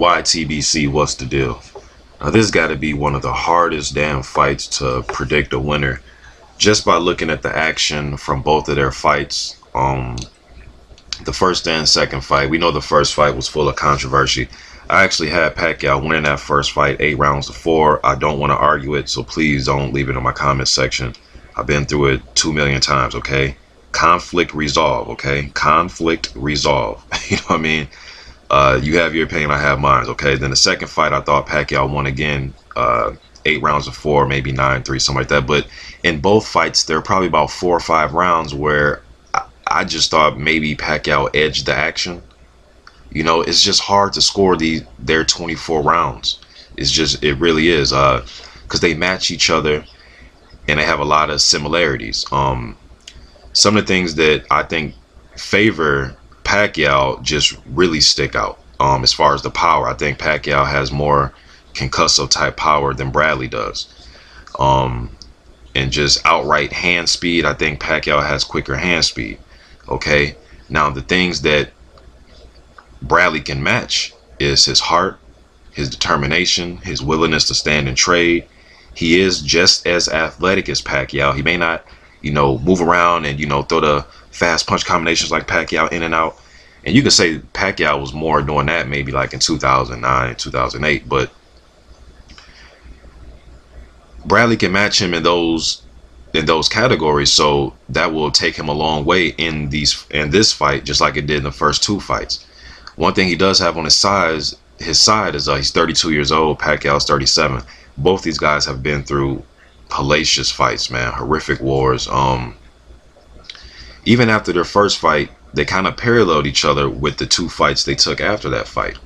YTBC, what's the deal? Now this got to be one of the hardest damn fights to predict a winner just by looking at the action from both of their fights. The first and second fight, we know the first fight was full of controversy. I actually had Pacquiao winning that first fight 8 rounds to 4. I don't want to argue it, so please don't leave it in my comment section. I've been through it 2 million times, okay? Conflict resolve, okay? Conflict resolve. You know what I mean? You have your opinion, I have mine, okay? Then the second fight, I thought Pacquiao won again, 8 rounds to 4, maybe 9-3, something like that. But in both fights, there were probably about 4 or 5 rounds where I just thought maybe Pacquiao edged the action. You know, it's just hard to score their 24 rounds. It really is, because they match each other and they have a lot of similarities. Some of the things that I think favor Pacquiao just really stick out. As far as the power, I think Pacquiao has more concussive type power than Bradley does. And just outright hand speed, I think Pacquiao has quicker hand speed. Okay, now the things that Bradley can match is his heart, his determination, his willingness to stand and trade. He is just as athletic as Pacquiao. He may not, move around and, throw the fast punch combinations like Pacquiao in and out. And you could say Pacquiao was more doing that maybe like in 2009, 2008. But Bradley can match him in those categories, so that will take him a long way in this fight, just like it did in the first 2 fights. One thing he does have on his side is he's 32 years old. Pacquiao's 37. Both these guys have been through hellacious fights, man, horrific wars. Even after their first fight, they kind of paralleled each other with the 2 fights they took after that fight.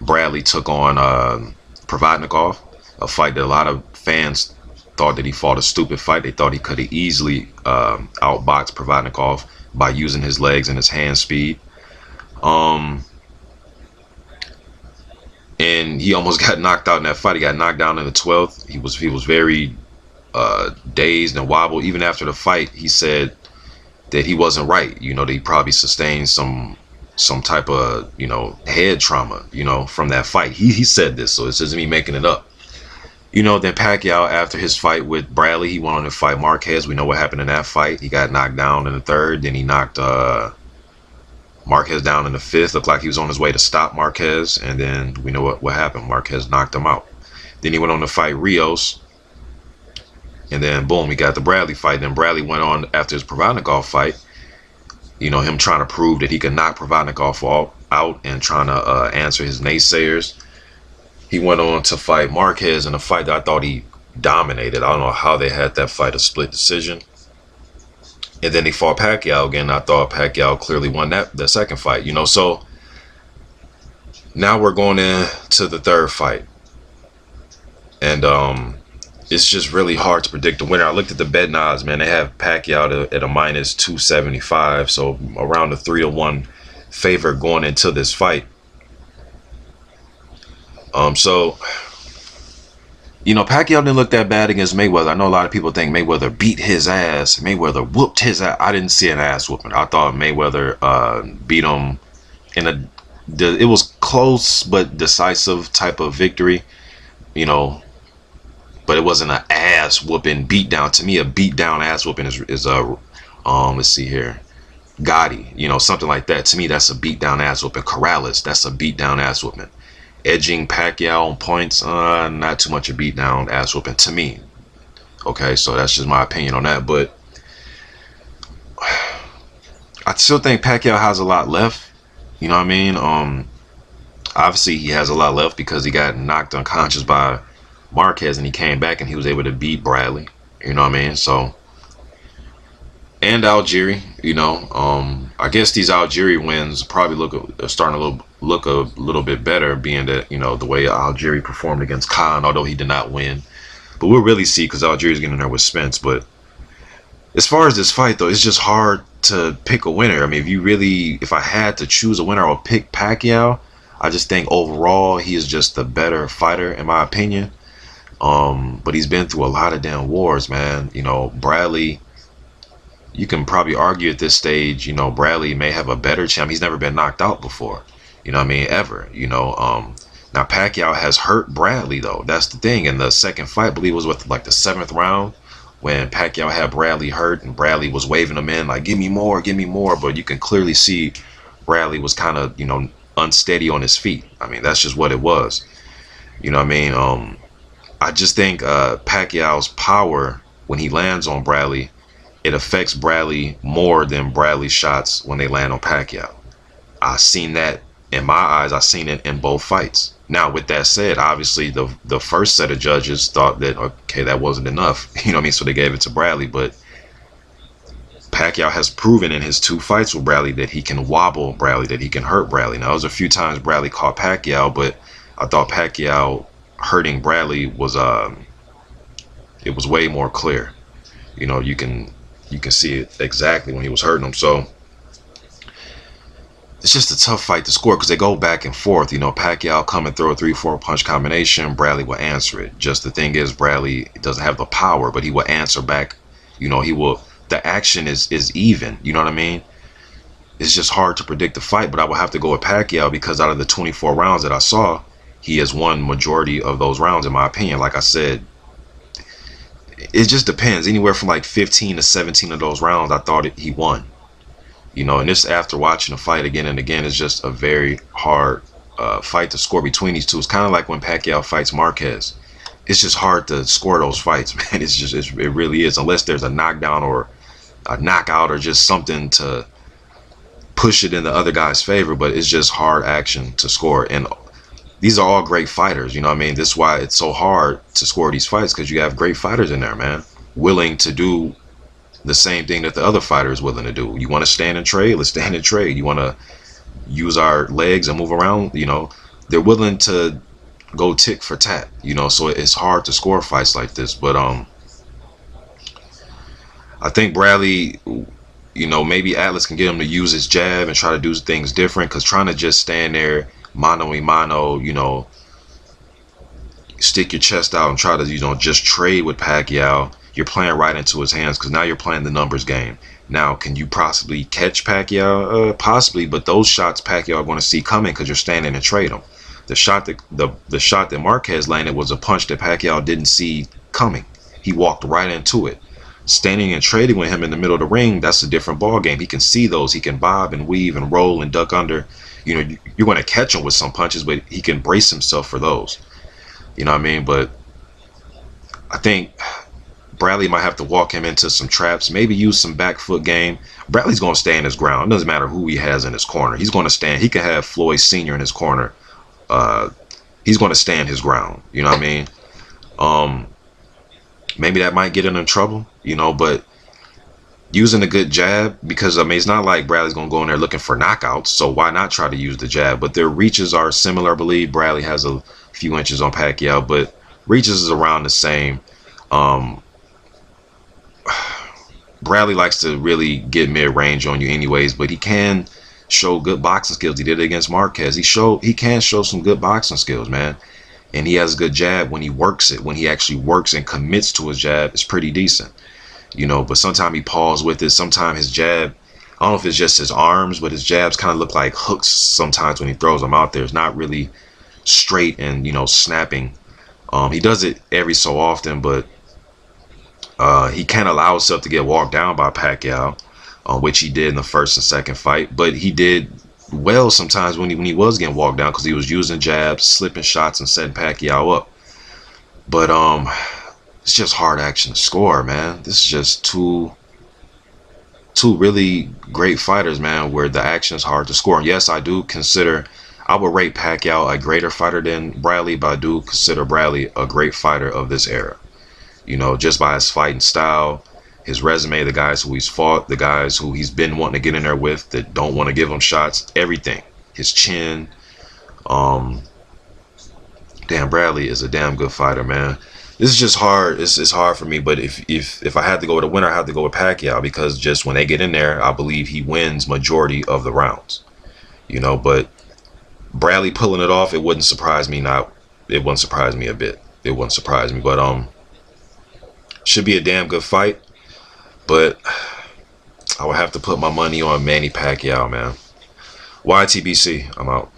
Bradley took on Provodnikov, a fight that a lot of fans thought that he fought a stupid fight. They thought he could have easily outboxed Provodnikov by using his legs and his hand speed. And he almost got knocked out in that fight. He got knocked down in the 12th. He was very dazed and wobbled. Even after the fight, he said that he wasn't right. That he probably sustained some type of head trauma from that fight. He said this, so it's just me making it up. Then Pacquiao, after his fight with Bradley, he went on to fight Marquez. We know what happened in that fight. He got knocked down in the 3rd. Then he knocked Marquez down in the 5th. Looked like he was on his way to stop Marquez. And then we know what happened. Marquez knocked him out. Then he went on to fight Rios. And then, boom, he got the Bradley fight. Then Bradley went on after his Provodnikov fight. Him trying to prove that he could knock Provodnikov out and trying to answer his naysayers. He went on to fight Marquez in a fight that I thought he dominated. I don't know how they had that fight a split decision. And then he fought Pacquiao again. I thought Pacquiao clearly won the second fight. So now we're going into the 3rd fight. And it's just really hard to predict the winner. I looked at the bet odds, man. They have Pacquiao at a minus 275. So around the 3-1 favor going into this fight. So Pacquiao didn't look that bad against Mayweather. I know a lot of people think Mayweather beat his ass. Mayweather whooped his ass. I didn't see an ass whooping. I thought Mayweather beat him it was close but decisive type of victory, but it wasn't an ass whooping beat down. To me, a beat down ass whooping is let's see here, Gotti, something like that. To me, that's a beat down ass whooping. Corrales, that's a beat down ass whooping. Edging Pacquiao on points, not too much a beat down ass whooping to me. Okay, so that's just my opinion on that. But I still think Pacquiao has a lot left. You know what I mean? Obviously he has a lot left because he got knocked unconscious by Marquez and he came back and he was able to beat Bradley. You know what I mean? So, and Algieri, I guess these Algieri wins probably starting to look a little bit better, being that the way Algieri performed against Khan, although he did not win. But we'll really see because Algieri's getting in there with Spence. But as far as this fight, though, it's just hard to pick a winner. I mean, if I had to choose a winner, I would pick Pacquiao. I just think overall he is just the better fighter in my opinion. But he's been through a lot of damn wars, man. Bradley, you can probably argue at this stage, Bradley may have a better chance. He's never been knocked out before. You know what I mean? Ever. Now Pacquiao has hurt Bradley though. That's the thing. In the second fight, I believe it was with like the seventh round, when Pacquiao had Bradley hurt and Bradley was waving him in like, give me more, give me more. But you can clearly see Bradley was kind of, unsteady on his feet. I mean, that's just what it was. You know what I mean? I just think Pacquiao's power, when he lands on Bradley, it affects Bradley more than Bradley's shots when they land on Pacquiao. I seen that in my eyes. I seen it in both fights. Now, with that said, obviously the first set of judges thought that, okay, that wasn't enough. You know what I mean? So they gave it to Bradley. But Pacquiao has proven in his two fights with Bradley that he can wobble Bradley, that he can hurt Bradley. Now, there was a few times Bradley caught Pacquiao, but I thought Pacquiao hurting Bradley was it was way more clear. You can see it exactly when he was hurting him. So it's just a tough fight to score because they go back and forth. Pacquiao come and throw a 3-4 punch combination, Bradley will answer it. Just the thing is, Bradley doesn't have the power, but he will answer back. He will. The action is even. You know what I mean? It's just hard to predict the fight, but I will have to go with Pacquiao because out of the 24 rounds that I saw, he has won majority of those rounds, in my opinion. Like I said, it just depends. Anywhere from like 15 to 17 of those rounds, I thought he won. And this, after watching the fight again and again, is just a very hard fight to score between these two. It's kind of like when Pacquiao fights Marquez. It's just hard to score those fights, man. It really is, unless there's a knockdown or a knockout or just something to push it in the other guy's favor. But it's just hard action to score. And these are all great fighters. You know what I mean? This is why it's so hard to score these fights, because you have great fighters in there, man, willing to do the same thing that the other fighter is willing to do. You want to stand and trade? Let's stand and trade. You want to use our legs and move around? They're willing to go tick for tat. So it's hard to score fights like this. But I think Bradley, maybe Atlas can get him to use his jab and try to do things different, because trying to just stand there mano a mano, stick your chest out and try to, just trade with Pacquiao, you're playing right into his hands, because now you're playing the numbers game. Now, can you possibly catch Pacquiao? Possibly, but those shots Pacquiao are going to see coming because you're standing and trade him. The shot that Marquez landed was a punch that Pacquiao didn't see coming. He walked right into it. Standing and trading with him in the middle of the ring, that's a different ball game. He can see those. He can bob and weave and roll and duck under. You're going to catch him with some punches, but he can brace himself for those. You know what I mean? But I think Bradley might have to walk him into some traps, maybe use some back foot game. Bradley's going to stand his ground. It doesn't matter who he has in his corner. He's going to stand. He could have Floyd Sr. in his corner. He's going to stand his ground. You know what I mean? Maybe that might get him in trouble, but using a good jab, because it's not like Bradley's going to go in there looking for knockouts, so why not try to use the jab? But their reaches are similar, I believe. Bradley has a few inches on Pacquiao, but reaches is around the same. Bradley likes to really get mid-range on you anyways, but he can show good boxing skills. He did it against Marquez. He can show some good boxing skills, man. And he has a good jab when he works it. When he actually works and commits to his jab, it's pretty decent. But sometimes he paused with it. Sometimes his jab, I don't know if it's just his arms, but his jabs kind of look like hooks sometimes when he throws them out there. It's not really straight and, snapping. He does it every so often, but he can't allow himself to get walked down by Pacquiao, which he did in the first and second fight. But he did well sometimes when he was getting walked down, because he was using jabs, slipping shots, and setting Pacquiao up. But it's just hard action to score, man. This is just two really great fighters, man, where the action is hard to score. And yes, I would rate Pacquiao a greater fighter than Bradley, but I do consider Bradley a great fighter of this era. Just by his fighting style, his resume, the guys who he's fought, the guys who he's been wanting to get in there with that don't want to give him shots, everything. His chin. Bradley is a damn good fighter, man. This is just hard. It's hard for me, but if I had to go with a winner, I have to go with Pacquiao, because just when they get in there, I believe he wins majority of the rounds. But Bradley pulling it off, it wouldn't surprise me. It wouldn't surprise me a bit. It wouldn't surprise me, but should be a damn good fight. But I would have to put my money on Manny Pacquiao, man. YTBC, I'm out.